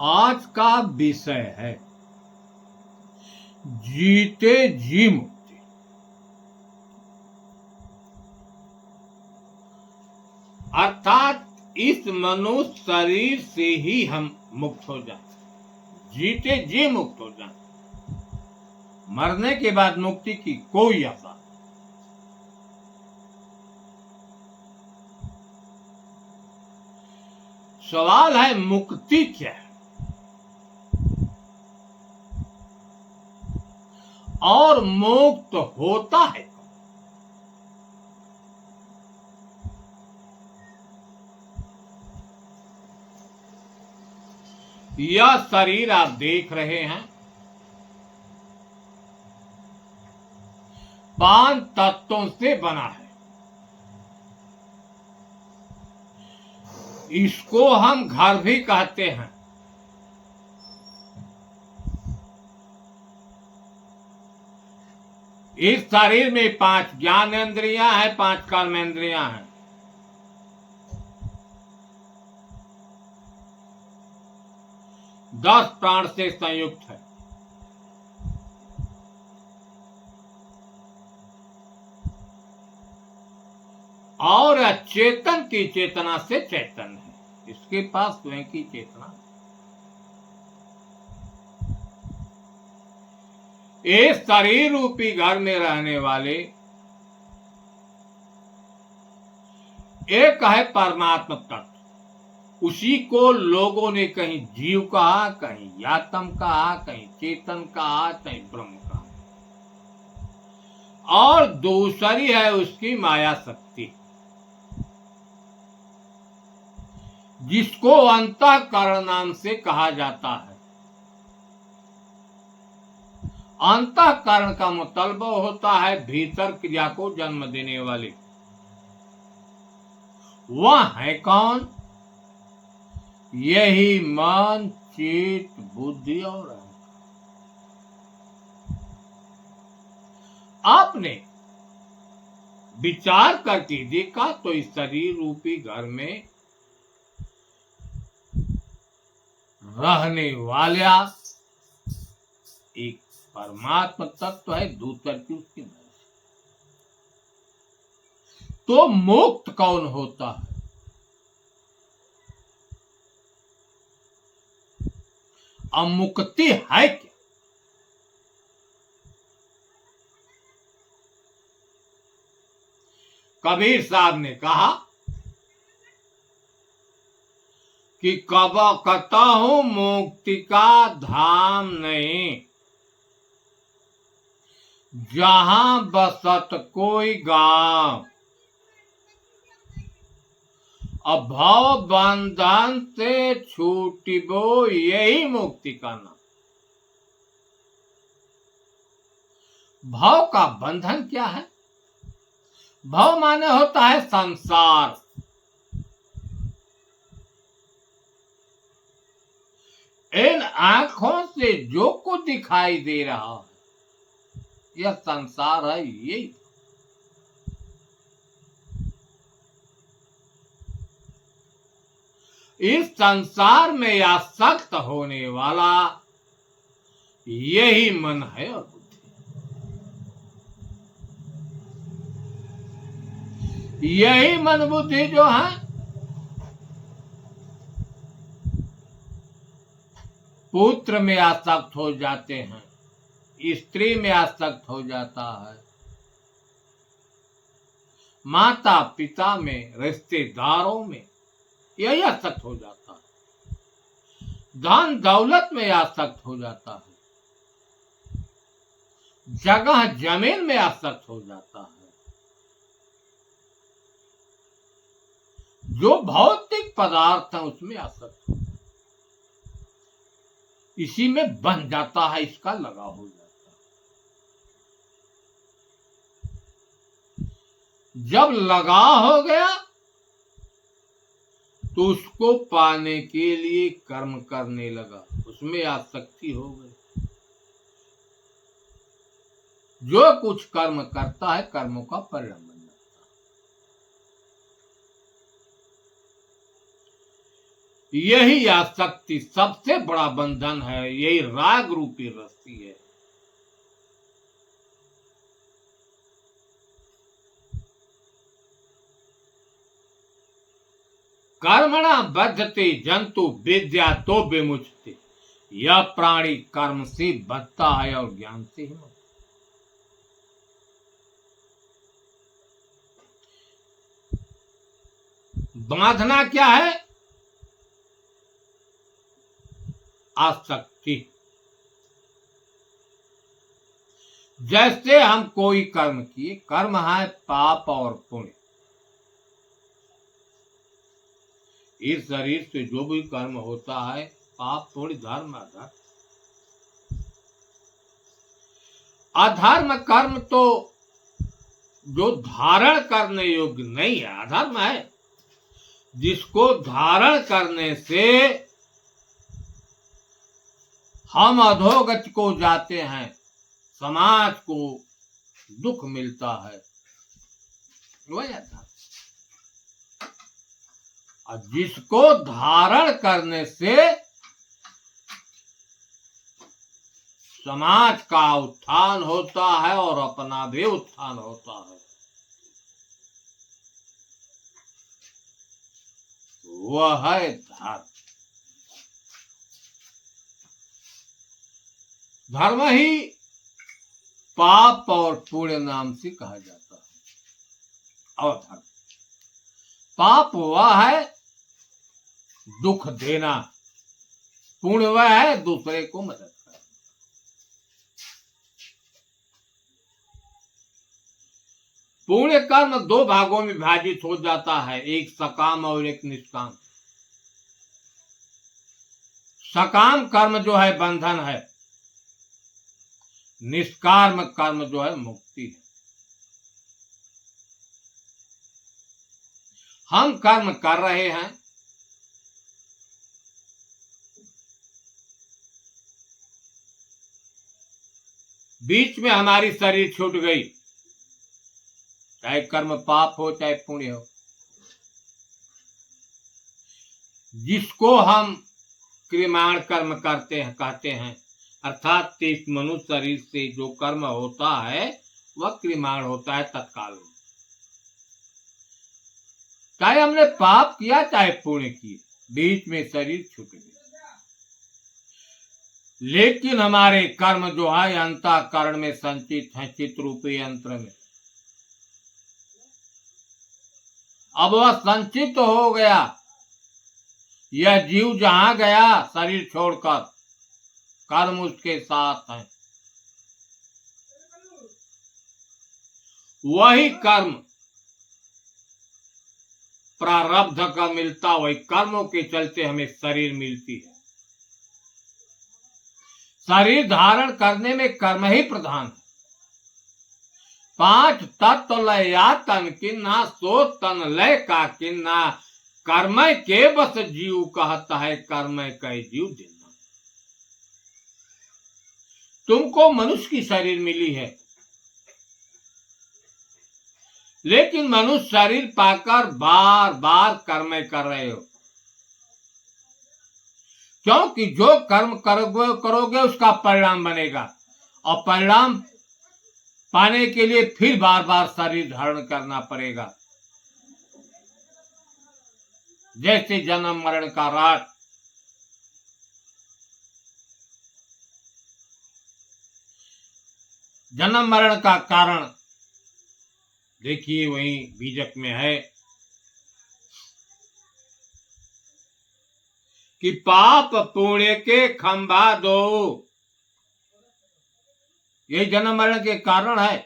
आज का विषय है जीते जी मुक्ति। अर्थात इस मनुष्य शरीर से ही हम मुक्त हो जाते, जीते जी मुक्त हो जाते। मरने के बाद मुक्ति की कोई आशा नहीं। सवाल है मुक्ति क्या है और मुक्त होता है कौन? यह शरीर आप देख रहे हैं 5 तत्वों से बना है। इसको हम घर भी कहते हैं। इस शरीर में 5 ज्ञानेंद्रियां हैं, 5 कर्मेंद्रियां हैं। 10 प्राण से संयुक्त है। और चेतन की चेतना से चैतन्य है। इसके पास स्वयं की चेतना। इस शरीर रूपी घर में रहने वाले एक है परमात्मा तत्व। उसी को लोगों ने कहीं जीव कहा, कहीं आत्म कहा, कहीं चेतन कहा, कहीं ब्रह्म कहा। और दूसरी है उसकी माया शक्ति, जिसको अंतःकरण नाम से कहा जाता है। अंतःकरण का मतलब होता है भीतर क्रिया को जन्म देने वाले। वह है कौन? यही मन, चित्त, बुद्धि और अहंकार। आपने विचार करके देखा तो इस शरीर रूपी घर में रहने वाला एक परमात्मा तत्व है, दूसर की उसकी मर्जी। तो मुक्त कौन होता है? अब मुक्ति है क्या? कबीर साहब ने कहा कि कब कतहु मुक्ति का धाम नहीं, जहां बसत कोई गांव। अभव बंधन से छूटिबो, यही मुक्ति का नाम। भव का बंधन क्या है? भव माने होता है संसार। इन आंखों से जो कुछ दिखाई दे रहा है यह संसार है। यही इस संसार में आसक्त होने वाला यही मन है और बुद्धि। यही मन बुद्धि जो है पुत्र में आसक्त हो जाते हैं, स्त्री में आसक्त हो जाता है, माता पिता में, रिश्तेदारों में यही आसक्त हो जाता है। धन दौलत में आसक्त हो जाता है, जगह जमीन में आसक्त हो जाता है। जो भौतिक पदार्थ है उसमें आसक्त हो, इसी में बन जाता है, इसका लगाव हो जाता है। जब लगाव हो गया तो उसको पाने के लिए कर्म करने लगा, उसमें आसक्ति हो गई। जो कुछ कर्म करता है कर्मों का परिणाम बन जाता है। यही आसक्ति सबसे बड़ा बंधन है, यही राग रूपी रस्सी है। कर्मणा बद्धते जंतु विद्या तो विमुचते, यह प्राणी कर्म से बद्धता है और ज्ञान से ही मुक्त। बांधना क्या है? आसक्ति। जैसे हम कोई कर्म किए, कर्म है पाप और पुण्य। इस शरीर से जो भी कर्म होता है, पाप पुण्य धर्म अधर्म। अधर्म कर्म तो जो धारण करने योग्य नहीं है, अधर्म है। जिसको धारण करने से हम अधोगति को जाते हैं, समाज को दुख मिलता है, वही अधर्म। और जिसको धारण करने से समाज का उत्थान होता है और अपना भी उत्थान होता है, वह है धर्म। धर्म ही पाप और पुण्य नाम से कहा जाता है। और धर्म, पाप वह है दुख देना, पुण्य वह है दूसरे को मदद करना। पुण्य कर्म दो भागों में विभाजित हो जाता है, एक सकाम और एक निष्काम। सकाम कर्म जो है बंधन है, निष्काम कर्म जो है मुक्ति है। हम कर्म कर रहे हैं, बीच में हमारी शरीर छूट गई, चाहे कर्म पाप हो चाहे पुण्य हो। जिसको हम क्रिमाण कर्म करते हैं कहते हैं, अर्थात इस मनुष्य शरीर से जो कर्म होता है वह क्रिमाण होता है तत्काल। चाहे हमने पाप किया चाहे पुण्य किए, बीच में शरीर छूट गया। लेकिन हमारे कर्म जो है अंतःकरण में संचित है, चित्त रूपी यंत्र में। अब वह संचित हो गया, यह जीव जहां गया शरीर छोड़कर, कर्म उसके साथ है। वही कर्म प्रारब्ध का मिलता, वही कर्मों के चलते हमें शरीर मिलती है। शरीर धारण करने में कर्म ही प्रधान है। 5 तत्व लया तन किन्ना, सो तन लय का किन्ना, कर्म के बस जीव कहता है, कर्म के जीव देना। तुमको मनुष्य की शरीर मिली है, लेकिन मनुष्य शरीर पाकर बार बार कर्म कर रहे हो, क्योंकि जो कर्म करोगे उसका परिणाम बनेगा, और परिणाम पाने के लिए फिर बार बार शरीर धारण करना पड़ेगा। जैसे जन्म मरण का रात, जन्म मरण का कारण देखिए वही बीजक में है कि पाप पुण्य के खंभा दो, ये जन्म मरण के कारण है।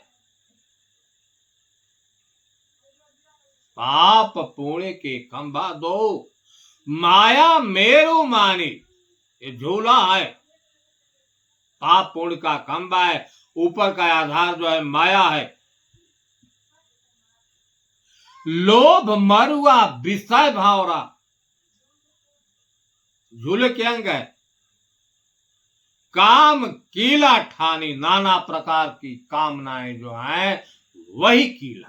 पाप पुण्य के खंभा दो, माया मेरु मानी, ये झूला है। पाप पुण्य का खंभा है, ऊपर का आधार जो है माया है। लोभ मरुआ विषय भावरा, झूले के अंग है। काम कीला ठानी, नाना प्रकार की कामनाएं जो हैं वही कीला।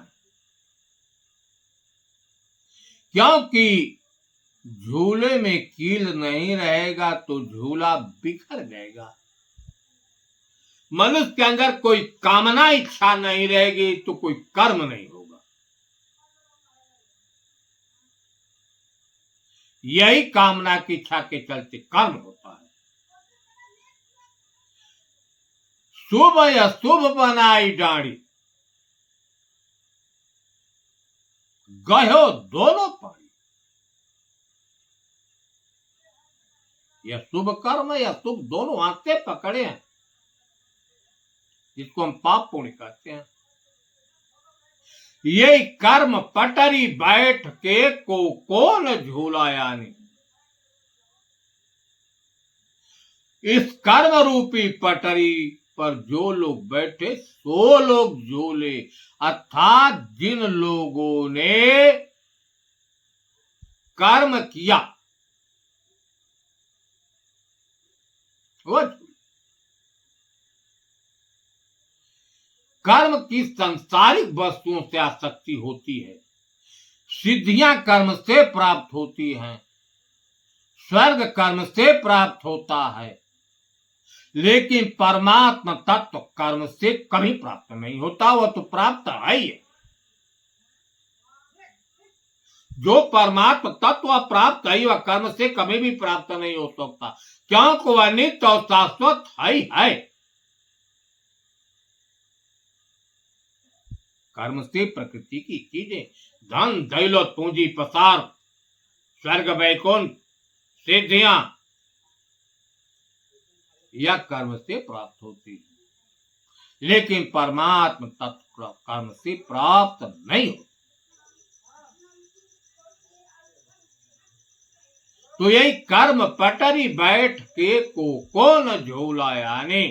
क्योंकि झूले में कील नहीं रहेगा तो झूला बिखर जाएगा। मनुष्य के अंदर कोई कामना इच्छा नहीं रहेगी तो कोई कर्म नहीं होगा। यही कामना की इच्छा के चलते कर्म होता है। शुभ या शुभ बनाई डाड़ी, गयो दोनों पड़ी। यह शुभ कर्म या शुभ दोनों हाथ से पकड़े हैं, जिसको हम पाप पुण्य कहते हैं। ये कर्म पटरी बैठ के को कौन झूला यानी, इस कर्म रूपी पटरी पर जो लोग बैठे सो लोग झूले, अर्थात जिन लोगों ने कर्म किया वो झूले। कर्म की सांसारिक वस्तुओं से आसक्ति होती है, सिद्धियां कर्म से प्राप्त होती हैं, स्वर्ग कर्म से प्राप्त होता है, लेकिन परमात्मा तत्व कर्म से कभी प्राप्त नहीं होता। वह तो प्राप्त है ही है। जो परमात्मा तत्व प्राप्त है वह कर्म से कभी भी प्राप्त नहीं हो सकता, क्योंकि वह नित्य और शाश्वत है ही है। कर्म से प्रकृति की चीजें, धन दौलत पूंजी पसार, स्वर्ग वैकुंठ सिद्धियां, यह कर्म से प्राप्त होती है, लेकिन परमात्मा तत्व कर्म से प्राप्त नहीं होता। तो यही कर्म पटरी बैठ के को कौन झूला यानी,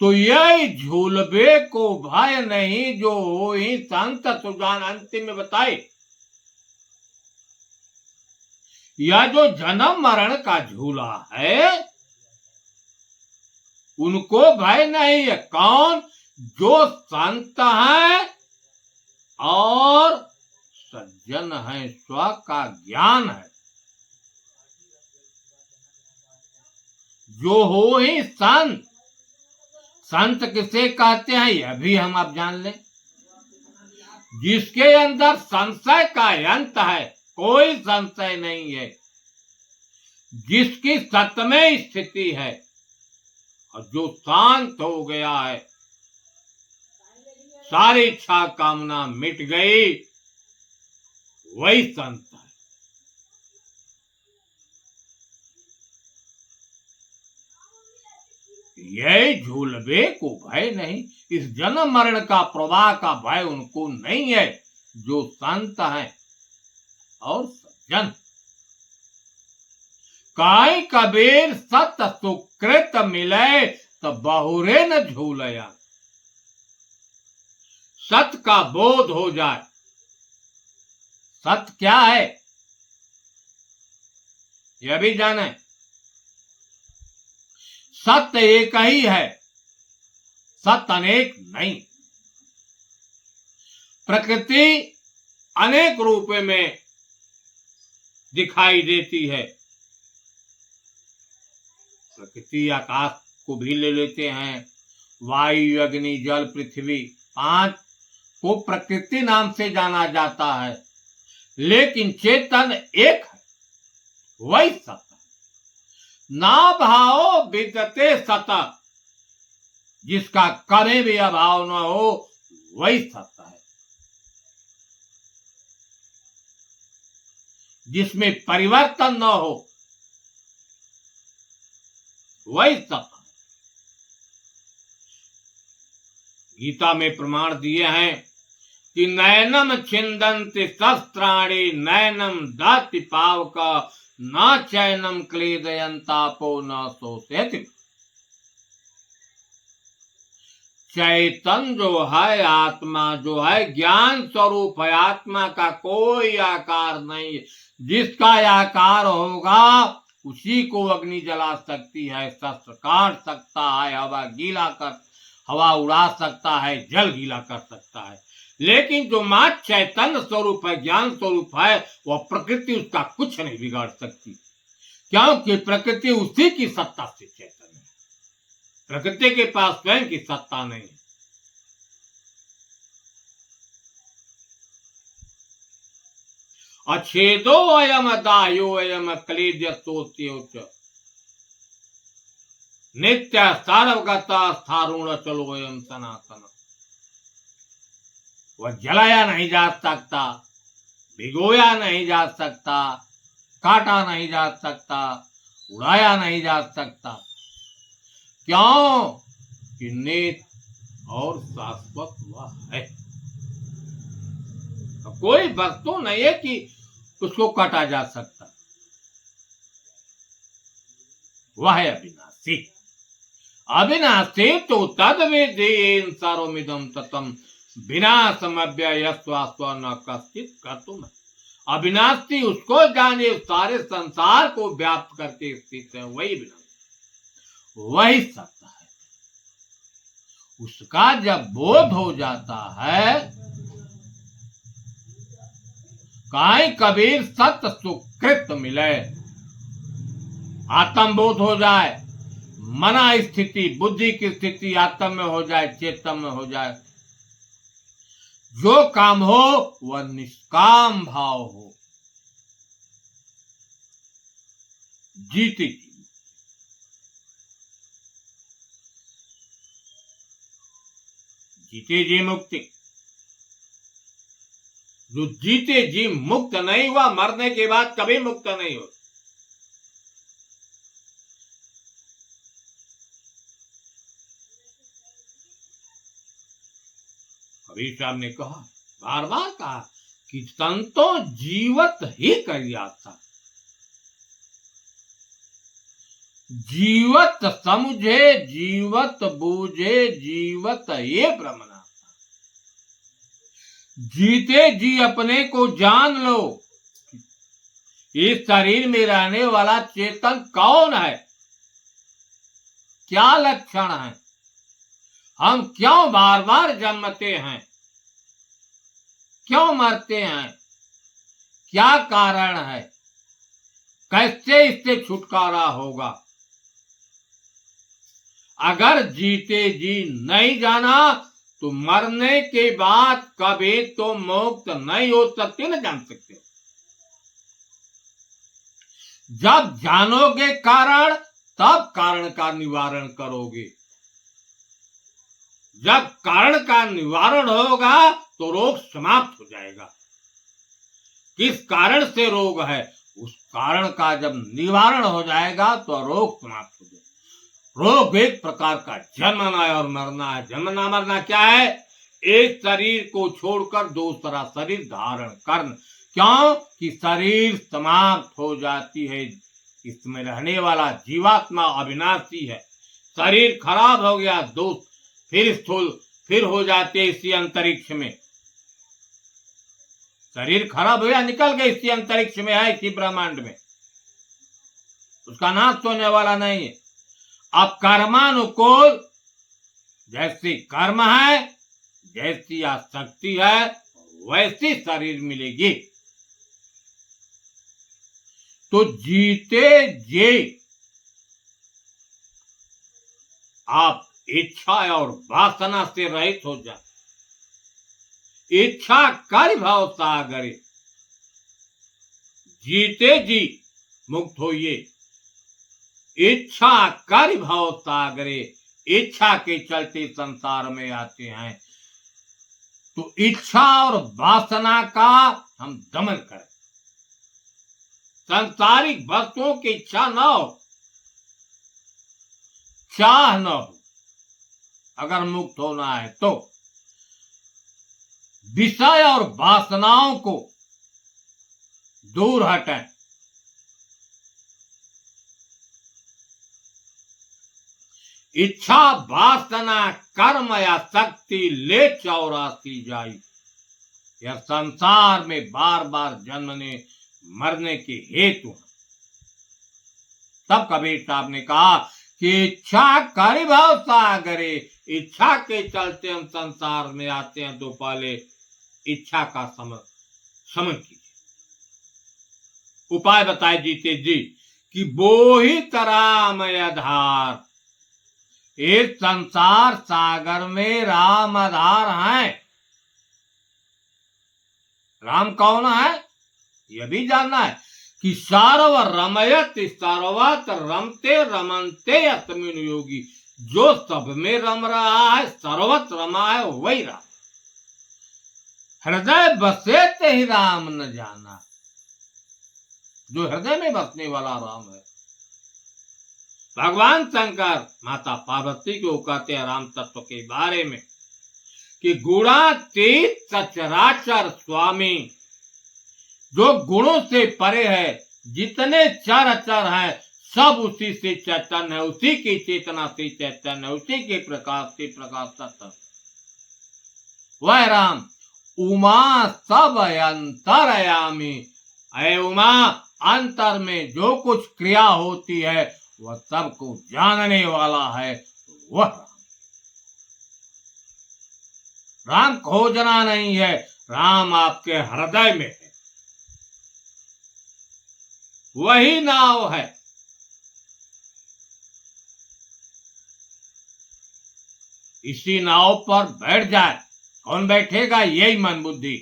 तो यही झूलबे को भय नहीं जो हो ही संत सुजान अंतिम में बताए। यह जो जन्म मरण का झूला है उनको भय नहीं है। कौन? जो संत है और सज्जन है, स्व का ज्ञान है, जो हो ही संत। संत किसे कहते हैं यह भी हम अब जान लें। जिसके अंदर संशय का अंत है, कोई संशय नहीं है, जिसकी सतमय स्थिति है और जो शांत हो गया है, सारी इच्छा कामना मिट गई, वही संत है। यही झूलबे को भय नहीं, इस जन्म मरण का प्रवाह का भय उनको नहीं है जो संत है और सज्जन। काय कबीर सत सुकृत मिले तो बहुरे न झूलया। सत का बोध हो जाए। सत्य क्या है यह भी जाने। सत्य एक ही है, सत्य अनेक नहीं। प्रकृति अनेक रूप में दिखाई देती है। प्रकृति आकाश को भी ले लेते हैं, वायु अग्नि जल पृथ्वी, 5 को प्रकृति नाम से जाना जाता है, लेकिन चेतन एक है, वही सत्य। ना भाव विद्यते सत, जिसका कभी भी अभाव न हो वही सत्य है। जिसमें परिवर्तन न हो वही सत्य है। गीता में प्रमाण दिए हैं कि नैनम छिंदन्ति शस्त्राणि नैनम दाति पावक न चैनम क्लेदयन्तापो न शोषयति। चैतन्य जो है, आत्मा जो है, ज्ञान स्वरूप है, आत्मा का कोई आकार नहीं है। जिसका आकार होगा उसी को अग्नि जला सकती है, शस्त्र काट सकता है, हवा गीला कर, हवा उड़ा सकता है, जल गीला कर सकता है। लेकिन जो मां चैतन्य स्वरूप है, ज्ञान स्वरूप है, वह प्रकृति उसका कुछ नहीं बिगाड़ सकती, क्योंकि प्रकृति उसी की सत्ता से चैतन्य है। प्रकृति के पास स्वयं की सत्ता नहीं है। अच्छेदो अयम दायो अयम क्लेद्योच्च नित्य सार्वगता स्थारुण चलो अयम सनातन। वह जलाया नहीं जा सकता, भिगोया नहीं जा सकता, काटा नहीं जा सकता, उड़ाया नहीं जा सकता। क्यों? कि नित्य और शाश्वत वह है। कोई वस्तु नहीं है कि उसको काटा जा सकता, वह है अविनाशी। अविनाशी तो तद वेदेन सारोमिदं ततम विनाशमव्ययस्वास्व न कश्चित् कर्तुम्। अविनाशी उसको जाने, सारे संसार को व्याप्त करके स्थित है, वही विनाशी, वही सत्य है। उसका जब बोध हो जाता है, काई कबीर सत्य सुकृत मिले, आत्मबोध हो जाए, मना स्थिति, बुद्धि की स्थिति आत्म में हो जाए, चेतन में हो जाए, जो काम हो वह निष्काम भाव हो, जीते जी जीते जी मुक्ति। जो जीते जी मुक्त नहीं हुआ, मरने के बाद कभी मुक्त नहीं हो। कबीर साहब ने कहा, बार बार कहा कि संतो जीवत ही करिया था, जीवत समझे, जीवत बूझे, जीवत ये ब्रह्मना। जीते जी अपने को जान लो, इस शरीर में रहने वाला चेतन कौन है, क्या लक्षण है, हम क्यों बार बार जन्मते हैं, क्यों मरते हैं, क्या कारण है, कैसे इससे छुटकारा होगा। अगर जीते जी नहीं जाना तो मरने के बाद कभी तो मुक्त नहीं हो सकते, न जान सकते। जब जानोगे कारण, तब कारण का निवारण करोगे। जब कारण का निवारण होगा तो रोग समाप्त हो जाएगा। किस कारण से रोग है, उस कारण का जब निवारण हो जाएगा तो रोग समाप्त हो जाएगा। रोग एक प्रकार का जन्मना और मरना है। जन्मना मरना क्या है? एक शरीर को छोड़कर दूसरा शरीर धारण करना। क्यों? कि शरीर समाप्त हो जाती है, इसमें रहने वाला जीवात्मा अविनाशी है। शरीर खराब हो गया, दोस्त फिर स्थूल फिर हो जाते इसी अंतरिक्ष में। शरीर खराब हो गया, निकल गए इसी अंतरिक्ष में, है इसी ब्रह्मांड में, उसका नाश होने वाला नहीं है। अब कर्मानुकूल जैसी कर्म है, जैसी आसक्ति है, वैसी शरीर मिलेगी। तो जीते जी आप इच्छा और वासना से रहित हो जाए। इच्छा कर भाव सागरे, जीते जी मुक्त होइए। इच्छा कर भाव सागरे, इच्छा के चलते संसार में आते हैं। तो इच्छा और वासना का हम दमन करें। सांसारिक वस्तुओं की इच्छा न हो, चाह न हो। अगर मुक्त होना है तो विषय और वासनाओं को दूर हटें। इच्छा वासना कर्म या शक्ति ले 84 जाई। यह संसार में बार बार जन्मने मरने के हेतु है। तब कबीर साहब ने कहा कि इच्छा कर भाव सागरे, इच्छा के चलते हम संसार में आते हैं। तो पहले इच्छा का समन कीजिए। उपाय बताए जीते जी कि वो ही तरामय आधार, इस संसार सागर में राम आधार है। राम कौन है यह भी जानना है कि सार्व रमयत सर्वत रमते रमनते अस्मिन् योगी, जो सब में रम रहा है, सर्वत रमा है, वही राम। हृदय बसे ते ही राम न जाना, जो हृदय में बसने वाला राम है। भगवान शंकर माता पार्वती को कहते हैं राम तत्व के बारे में कि गुणातीत सचराचर स्वामी, जो गुणों से परे है, जितने चर अचर हैं सब उसी से चैतन्य है, उसी की चेतना से चैतन्य है, उसी के प्रकाश से प्रकाशत। वह राम उमा सब अंतरयामी, अय उमा अंतर में जो कुछ क्रिया होती है वह सबको जानने वाला है। वह राम खोजना नहीं है, राम आपके हृदय में है, वही नाव है। इसी नाव पर बैठ जाए, कौन बैठेगा? यही मन बुद्धि।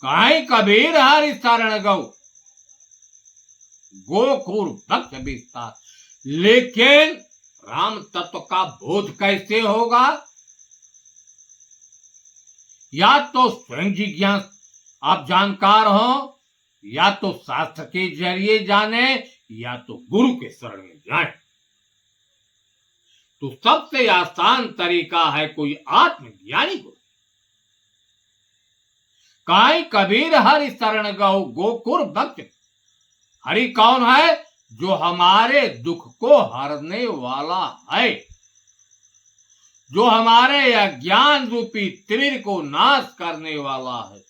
कहीं कबीर हरि शरण गौ, गोकुल भक्त विस्तार। लेकिन राम तत्व का बोध कैसे होगा? या तो स्वयं जिज्ञास आप जानकार हो, या तो शास्त्र के जरिए जाने, या तो गुरु के शरण में जाए। तो सबसे आसान तरीका है कोई आत्मज्ञानी गुरु। काई कबीर हरि शरण गौ, गोकुल भक्त। हरि कौन है? जो हमारे दुख को हरने वाला है, जो हमारे अज्ञान रूपी त्रिर को नाश करने वाला है,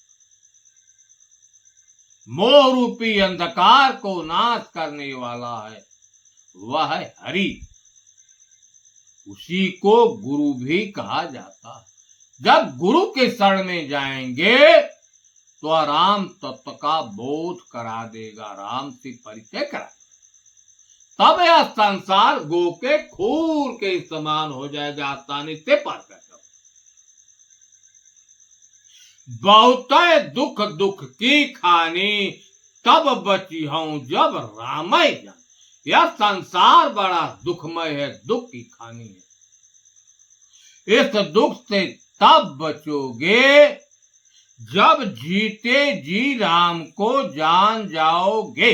मोह रूपी अंधकार को नाश करने वाला है, वह है हरि। उसी को गुरु भी कहा जाता है। जब गुरु के शरण में जाएंगे तो राम तत्व का बोध करा देगा, राम से परिचय करा, तब यह संसार गो के खूर के समान हो जाएगा, आसानी से पार कर सकते। बहुत दुख की खानी, तब बची हूं जब रामय जान। यह संसार बड़ा दुखमय है, दुख की खानी है। इस दुख से तब बचोगे जब जीते जी राम को जान जाओगे,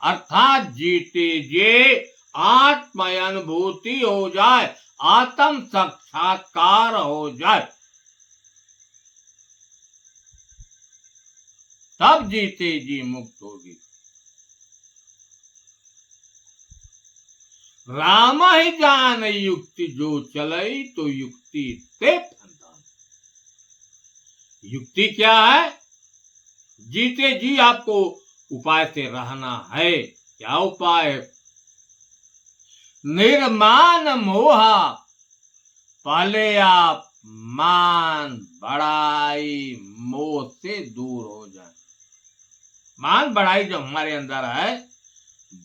अर्थात जीते जी आत्म अनुभूति हो जाए, आत्म साक्षात्कार हो जाए, तब जीते जी मुक्त होगी। राम ही जान युक्ति जो चलई, तो युक्ति ते फंदान। युक्ति क्या है? जीते जी आपको उपाय से रहना है। क्या उपाय? निर्मान मोहा, पहले आप मान बड़ाई मोह से दूर हो जाए। मान बड़ाई जो हमारे अंदर है,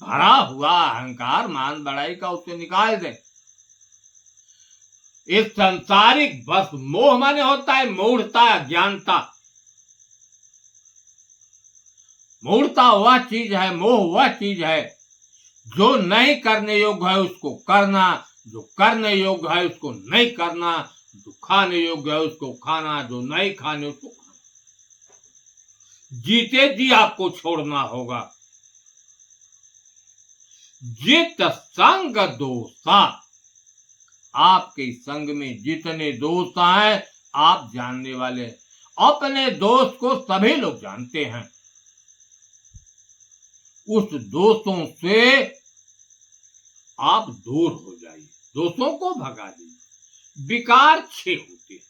भरा हुआ अहंकार मान बड़ाई का, उसे निकाल दे। इस संसारिक बस मोह माने होता है मूढ़ता, अज्ञानता। मूढ़ता वह चीज है, मोह वह चीज है जो नहीं करने योग्य है उसको करना, जो करने योग्य है उसको नहीं करना, जो खाने योग्य है उसको खाना, जो नहीं खाने उसको खाना। जीते जी आपको छोड़ना होगा। जित संग दोषा, आपके संग में जितने दोष हैं आप जानने वाले। अपने दोष को सभी लोग जानते हैं। उस दोषों से आप दूर हो जाइए, दोषों को भगा दीजिए। विकार 6 होते हैं: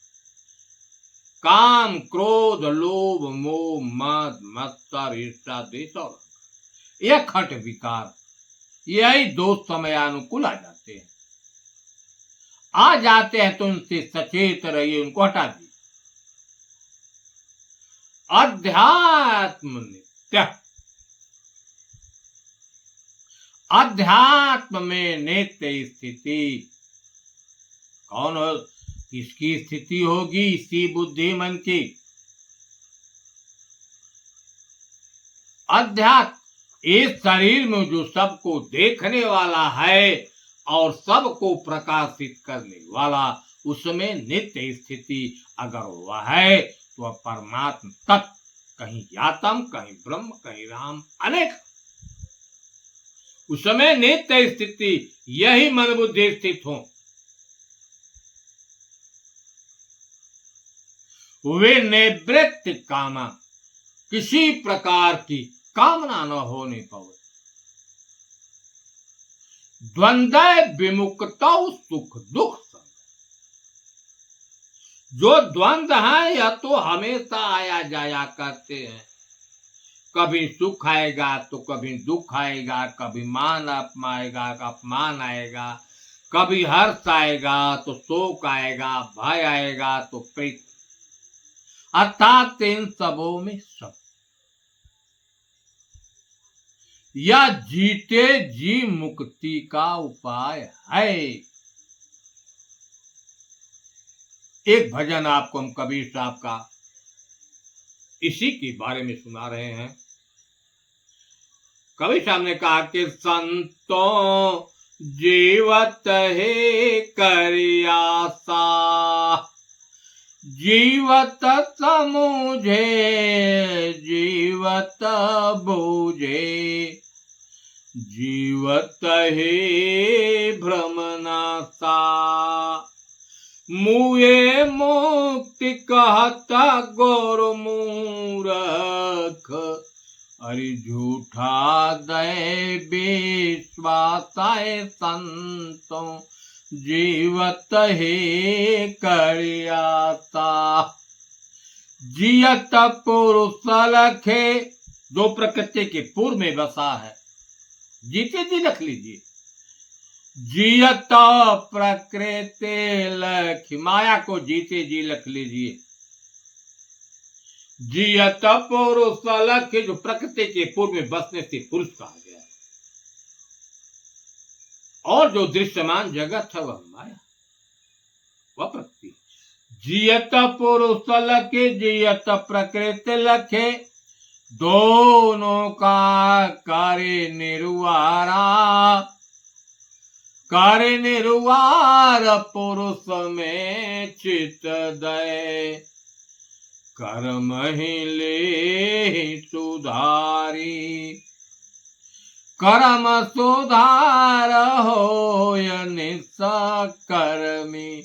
काम, क्रोध, लोभ, मोह, मद, मत्सर, ईर्ष्या, द्वेष और यह खट विकार, यही दोष समयानुकूल आ जाते हैं। आ जाते हैं तो उनसे सचेत रहिए, उनको हटा दीजिए। अध्यात्म नित्य, अध्यात्म में नित्य स्थिति कौन हो, किसकी स्थिति होगी? इसी बुद्धि मन की। अध्यात्म इस शरीर में जो सबको देखने वाला है और सबको प्रकाशित करने वाला, उसमें नित्य स्थिति अगर हुआ है तो परमात्मा तत्व, कहीं आत्म, कहीं ब्रह्म, कहीं राम, अनेक, उसमें नित्य स्थिति, यही मन बुद्धि स्थित हो। वे निवृत्त कामा, किसी प्रकार की कामना न होने पावे। द्वंद्व विमुक्तौ सुख दुख संग, जो द्वंद्व है यह तो हमेशा आया जाया करते हैं। कभी सुख आएगा तो कभी दुख आएगा, कभी मान अपमाएगा, अपमान आएगा, कभी हर्ष आएगा तो शोक आएगा, भय आएगा तो प्रीति, अर्थात इन सबों में सब। यह जीते जी मुक्ति का उपाय है। एक भजन आपको हम कबीर साहब का इसी के बारे में सुना रहे हैं। कबीर साहब ने कहा कि संतों जीवत है करियासा, जीवत समूझे जीवत बूझे, जीवत है भ्रमनासा, मुए मुक्ति कहता गौर मूरख, अरे झूठा दे विश्वासाए संतों जीवत है करियाता। जियत पुरुष लखे, जो प्रकृति के पूर्व में बसा है, जीते जी रख लीजिए। जियत प्रकृति लखी, माया को जीते जी रख लीजिए। जियत पुरुष लखे, जो प्रकृति के पूर्व में बसने से पुरुष कहा गया है। और जो दृश्यमान जगत है वह माया, वह प्रकृति। जियत पुरुष लखे जियत प्रकृति लखे, दोनों का कार्य निर्वारा, कार्य निर्वार पुरुष में चित दय, कर्म ही ले सुधारी, कर्म सुधार होय निष्कर्मी,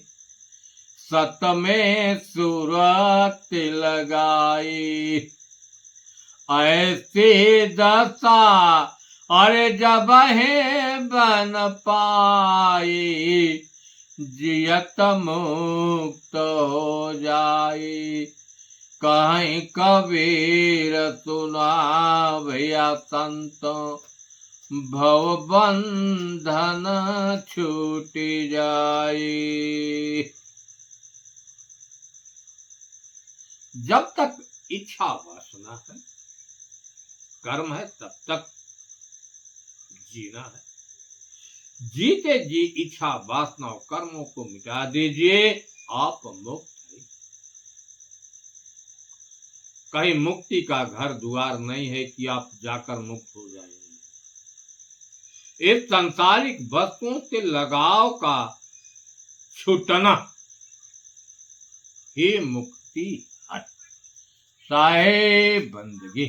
सत में सुरत लगाई। ऐसी दशा अरे जब है बन पाई, जियत मुक्त हो जाई। कहीं कबीर सुना भैया संतों, भव बंधन छूट जाई। जब तक इच्छा वासना है, कर्म है, तब तक जीना है। जीते जी इच्छा वासना और कर्मों को मिटा दीजिए, आप मुक्त हैं। कहीं मुक्ति का घर द्वार नहीं है कि आप जाकर मुक्त हो जाएंगे। इस सांसारिक वस्तुओं से लगाव का छूटना ही मुक्ति है। साहे बंदगी।